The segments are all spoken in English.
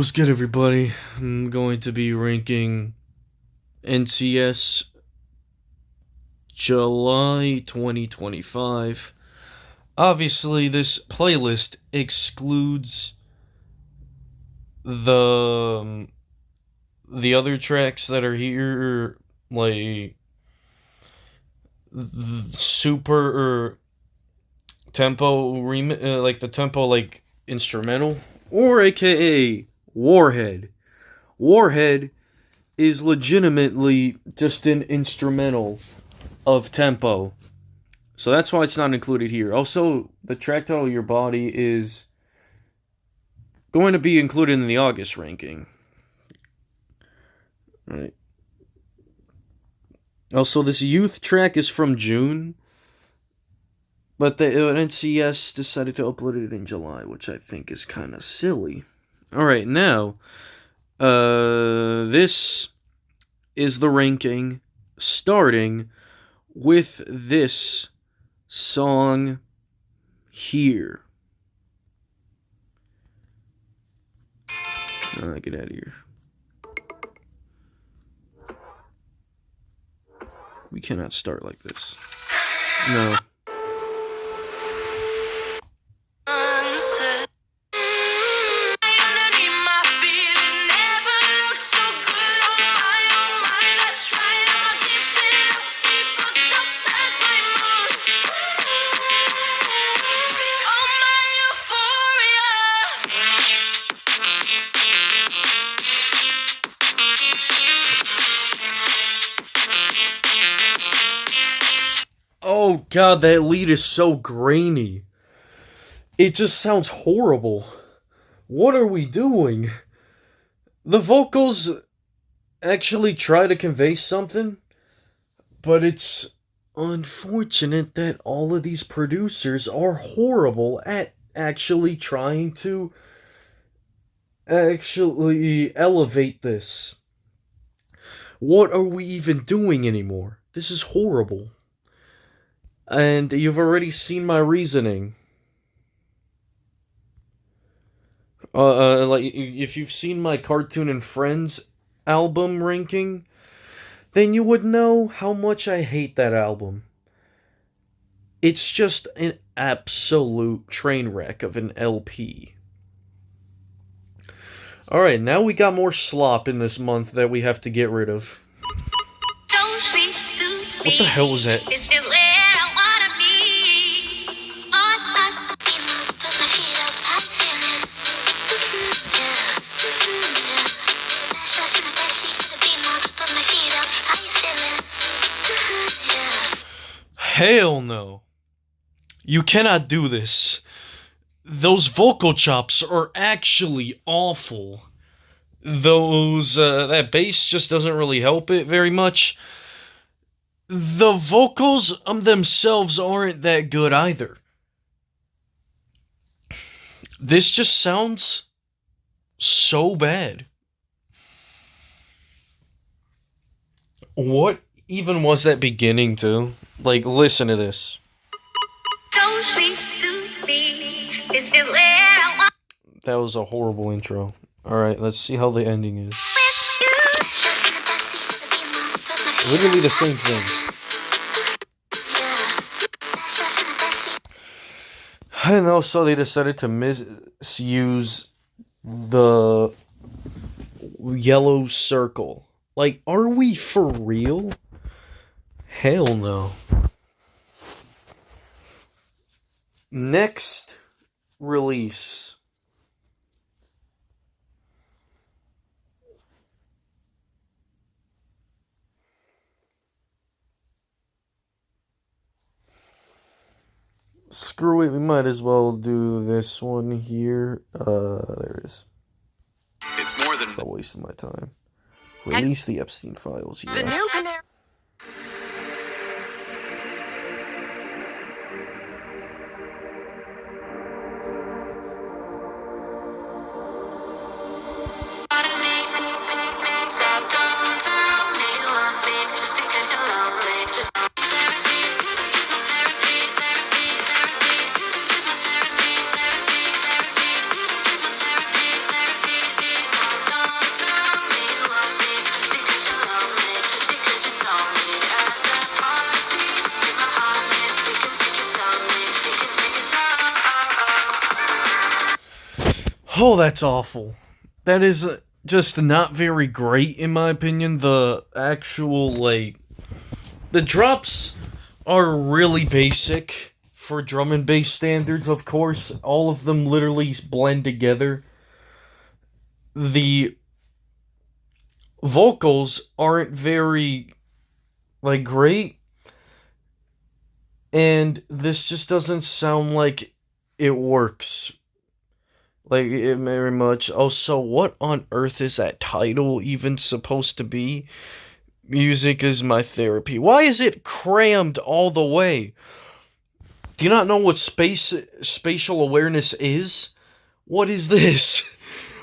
What's good, everybody? I'm going to be ranking NCS July 2025. Obviously, this playlist excludes the the other tracks that are here, like super or tempo like the tempo like instrumental, or AKA Warhead. Warhead is legitimately just an instrumental of tempo. So that's why it's not included here. Also, the track title Your Body is going to be included in the August ranking. Right. Also, this Youth track is from June, but the NCS decided to upload it in July, which I think is kind of silly. Alright, now, this is the ranking starting with this song here. Get out of here. We cannot start like this. No. Oh god, that lead is so grainy. It just sounds horrible. What are we doing? The vocals actually try to convey something, but it's unfortunate that all of these producers are horrible at actually trying to actually elevate this. What are we even doing anymore? This is horrible. And you've already seen my reasoning. Like, if you've seen my Cartoon and Friends album ranking, then you would know how much I hate that album. It's just an absolute train wreck of an LP. Alright, now we got more slop in this month that we have to get rid of. What the hell was that? Hell no. You cannot do this. Those vocal chops are actually awful. That bass just doesn't really help it very much. The vocals themselves aren't that good either. This just sounds so bad. What even was that beginning to? Like, listen to this. That was a horrible intro. Alright, let's see how the ending is. Literally the same thing. And also they decided to misuse the yellow circle. Like, are we for real? Hell no. Next release. Screw it, we might as well do this one here. There it is. It's more than a waste of my time. Release the Epstein files, yes. the new Canary. Oh, that's awful. That is just not very great, in my opinion. The actual, like, the drops are really basic for drum and bass standards, of course. All of them literally blend together. The vocals aren't very, like, great. And this just doesn't sound like it works. Like, it very much. Also, what on earth is that title even supposed to be? Music is my therapy. Why is it crammed all the way? Do you not know what spatial awareness is? What is this?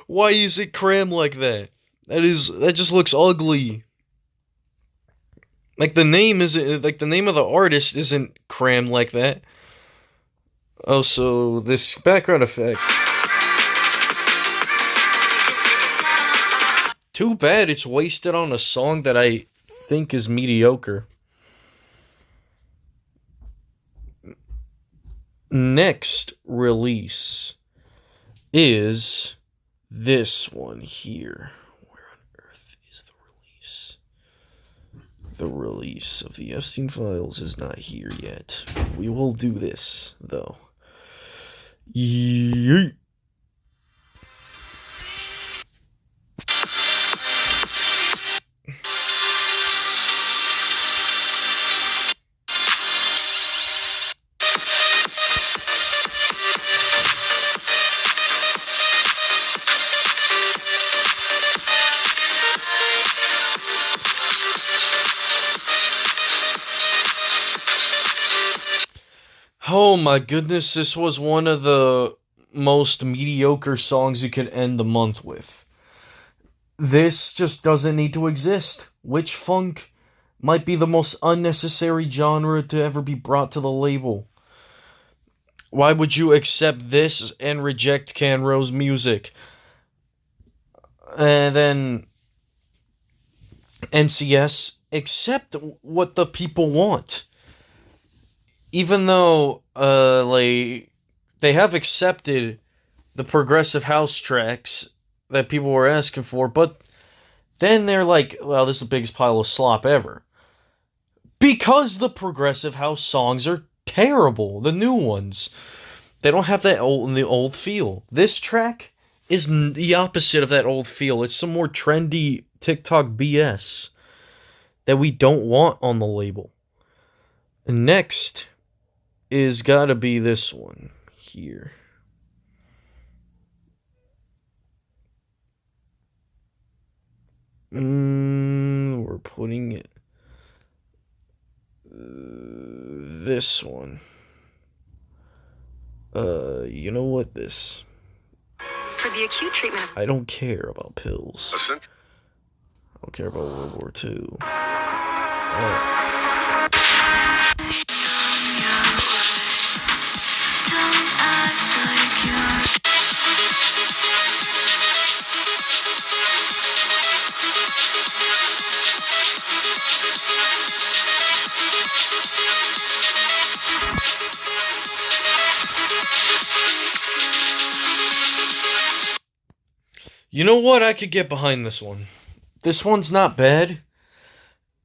Why is it crammed like that? That just looks ugly. Like the name of the artist isn't crammed like that. Oh, so this background effect. Too bad it's wasted on a song that I think is mediocre. Next release is this one here. Where on earth is the release? The release of the Epstein Files is not here yet. We will do this, though. Yeet. Oh my goodness, this was one of the most mediocre songs you could end the month with. This just doesn't need to exist. Witch funk might be the most unnecessary genre to ever be brought to the label. Why would you accept this and reject Canro's music? And then NCS, accept what the people want. Even though, like, they have accepted the progressive house tracks that people were asking for, but then they're like, well, this is the biggest pile of slop ever. Because the progressive house songs are terrible, the new ones. They don't have the old feel. This track is the opposite of that old feel. It's some more trendy TikTok BS that we don't want on the label. And next is gotta be this one here. We're putting it this one. You know what? This. For the acute treatment of I don't care about pills. Listen. I don't care about World War II. Oh. You know what? I could get behind this one. This one's not bad.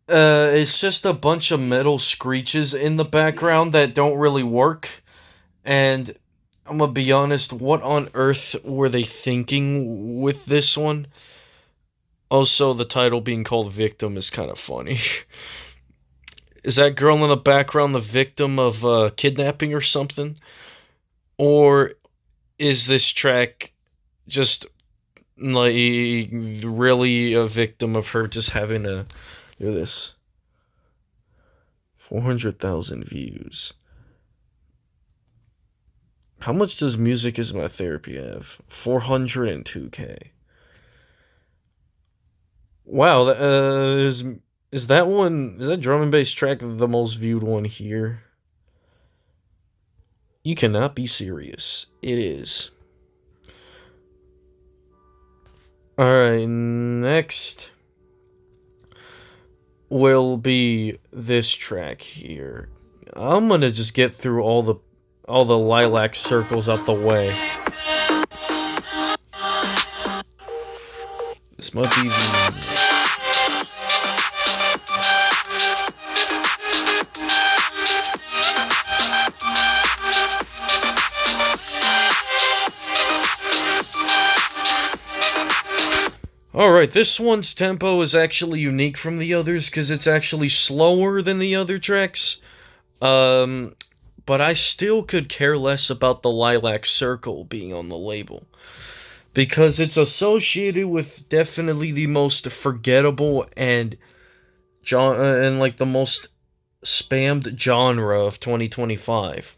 It's just a bunch of metal screeches in the background that don't really work. And I'm gonna be honest, what on earth were they thinking with this one? Also, the title being called Victim is kind of funny. Is that girl in the background the victim of kidnapping or something? Or is this track just like really a victim of her just having to do this? 400,000 views. How much does Music Is My Therapy have? 402K. Wow, is that drum and bass track the most viewed one here? You cannot be serious. It is. Alright, next will be this track here. I'm gonna just get through all the lilac circles out the way. This might be the... Alright, this one's tempo is actually unique from the others because it's actually slower than the other tracks. But I still could care less about the Lilac Circle being on the label. Because it's associated with definitely the most forgettable and like the most spammed genre of 2025.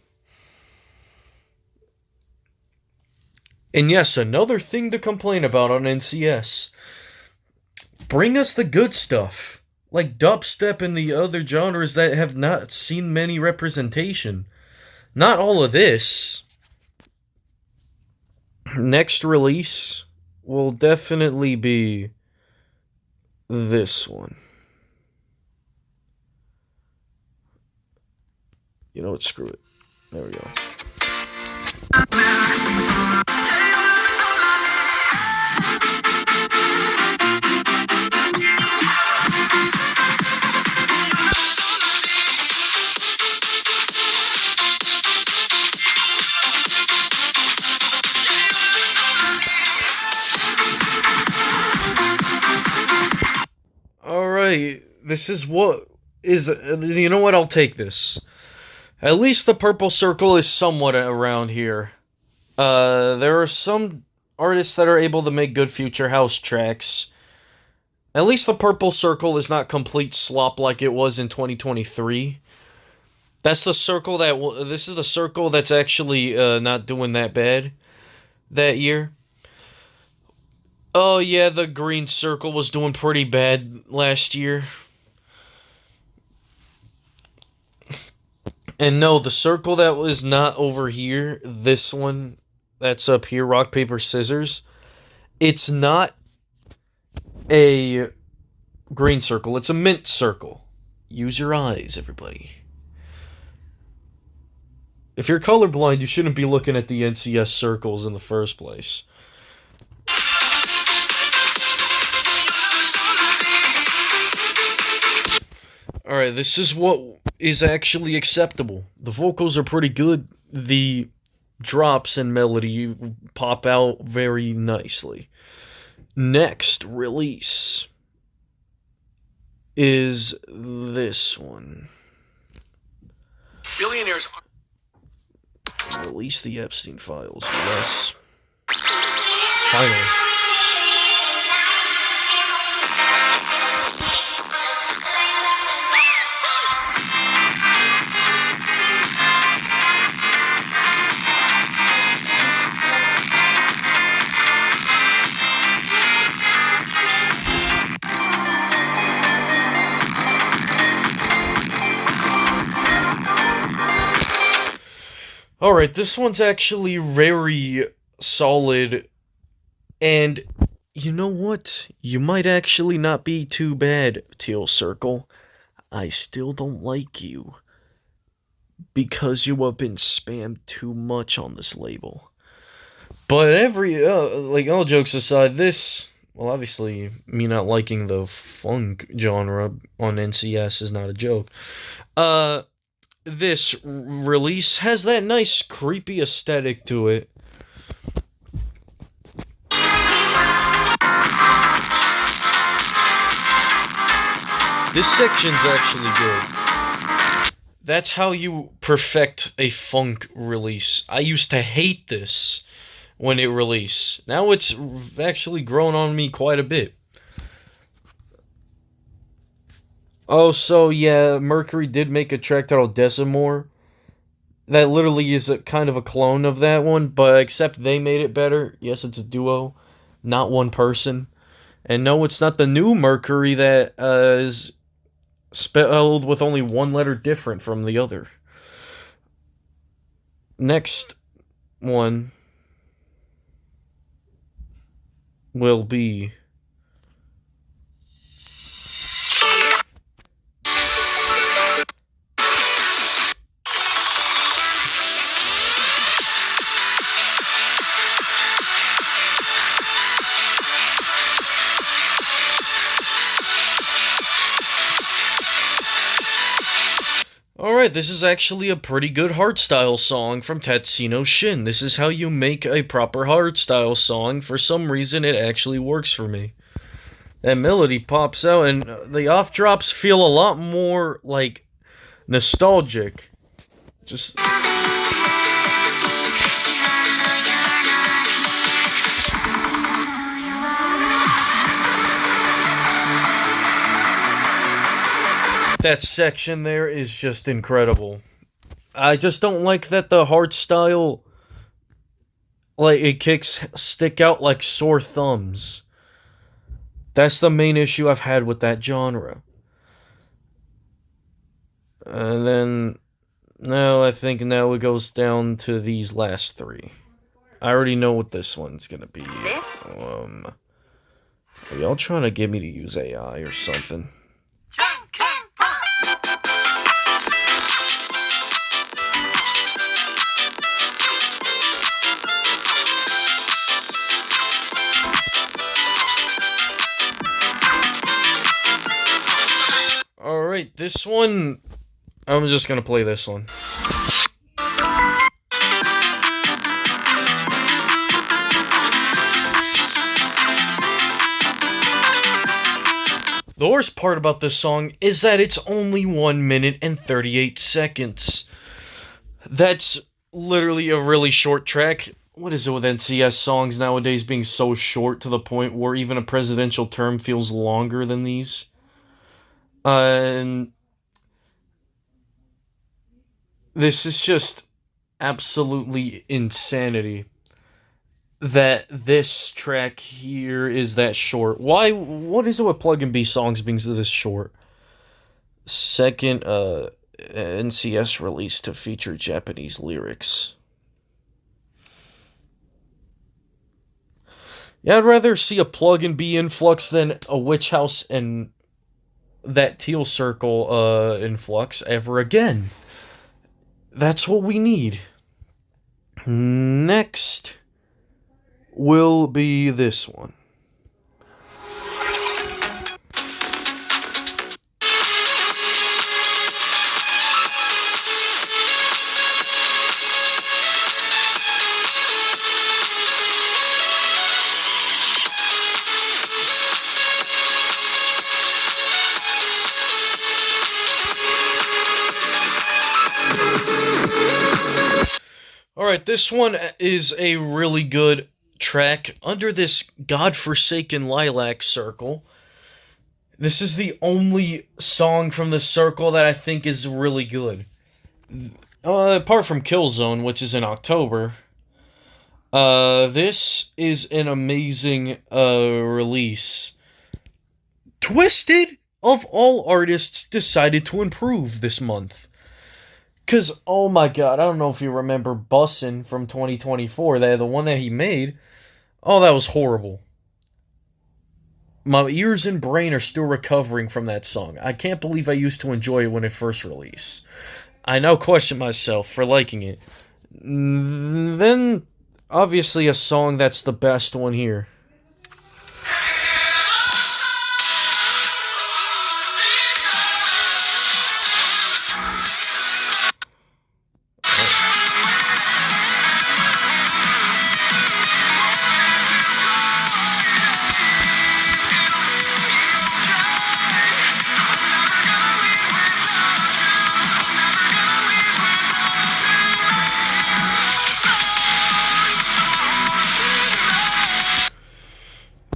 And yes, another thing to complain about on NCS. Bring us the good stuff. Like dubstep and the other genres that have not seen many representation. Not all of this. Next release will definitely be this one. You know what? Screw it. There we go. Alright, this is what is... You know what? I'll take this. At least the Purple Circle is somewhat around here. There are some artists that are able to make good future house tracks. At least the Purple Circle is not complete slop like it was in 2023. That's the circle that... This is the circle that's actually not doing that bad that year. Oh yeah, the Green Circle was doing pretty bad last year. And no, the circle that was not over here, this one that's up here, Rock, Paper, Scissors, it's not a green circle, it's a mint circle. Use your eyes, everybody. If you're colorblind, you shouldn't be looking at the NCS circles in the first place. Alright, this is what is actually acceptable. The vocals are pretty good. The drops and melody pop out very nicely. Next release is this one. Billionaires Release the Epstein Files. Yes. Finally. Alright, this one's actually very solid, and you know what? You might actually not be too bad, Teal Circle. I still don't like you, because you have been spammed too much on this label. But like, all jokes aside, this, well, obviously, me not liking the funk genre on NCS is not a joke. This release has that nice creepy aesthetic to it. This section's actually good. That's how you perfect a funk release. I used to hate this when it released. Now it's actually grown on me quite a bit. Oh, so yeah, Mercury did make a track titled Decimore. That literally is a kind of a clone of that one, but except they made it better. Yes, it's a duo, not one person. And no, it's not the new Mercury that is spelled with only one letter different from the other. Next one will be... Alright, this is actually a pretty good hardstyle song from Tatsino Shin. This is how you make a proper hardstyle song. For some reason, it actually works for me. That melody pops out, and the off drops feel a lot more, like, nostalgic. Just... that section there is just incredible. I just don't like that the hardstyle, like, it kicks stick out like sore thumbs. That's the main issue I've had with that genre. And then, now I think now it goes down to these last three. I already know what this one's gonna be. This? Are y'all trying to get me to use AI or something? Alright, this one, I'm just gonna play this one. The worst part about this song is that it's only 1 minute and 38 seconds. That's literally a really short track. What is it with NCS songs nowadays being so short to the point where even a presidential term feels longer than these? And this is just absolutely insanity that this track here is that short. Why? What is it with Plug and B songs being this short? Second NCS release to feature Japanese lyrics. Yeah, I'd rather see a Plug and B influx than a Witch House and that Teal Circle influx ever again. That's what we need. Next will be this one. Alright, this one is a really good track under this godforsaken Lilac Circle. This is the only song from the circle that I think is really good. Apart from Killzone, which is in October. This is an amazing release. Twisted, of all artists, decided to improve this month. Because, oh my god, I don't know if you remember Bussin' from 2024, the one that he made. Oh, that was horrible. My ears and brain are still recovering from that song. I can't believe I used to enjoy it when it first released. I now question myself for liking it. Then, obviously, a song that's the best one here.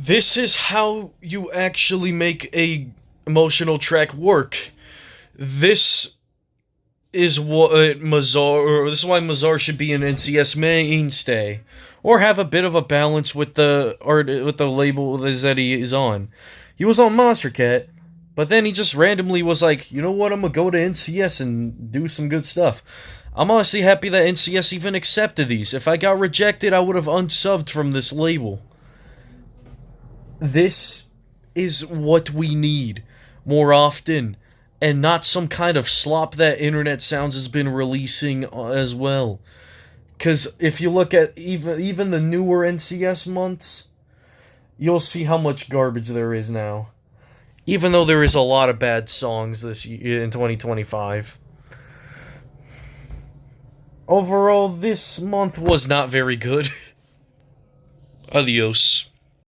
This is how you actually make a emotional track work. This is what Mazar, this is why Mazar should be an NCS mainstay, or have a bit of a balance with the art, with the label that he is on. He was on Monstercat, but then he just randomly was like, you know what, I'm gonna go to NCS and do some good stuff. I'm honestly happy that NCS even accepted these. If I got rejected, I would have unsubbed from this label. This is what we need more often, and not some kind of slop that Internet Sounds has been releasing as well. Because if you look at even the newer NCS months, you'll see how much garbage there is now. Even though there is a lot of bad songs this year in 2025. overall, this month was not very good. Adios.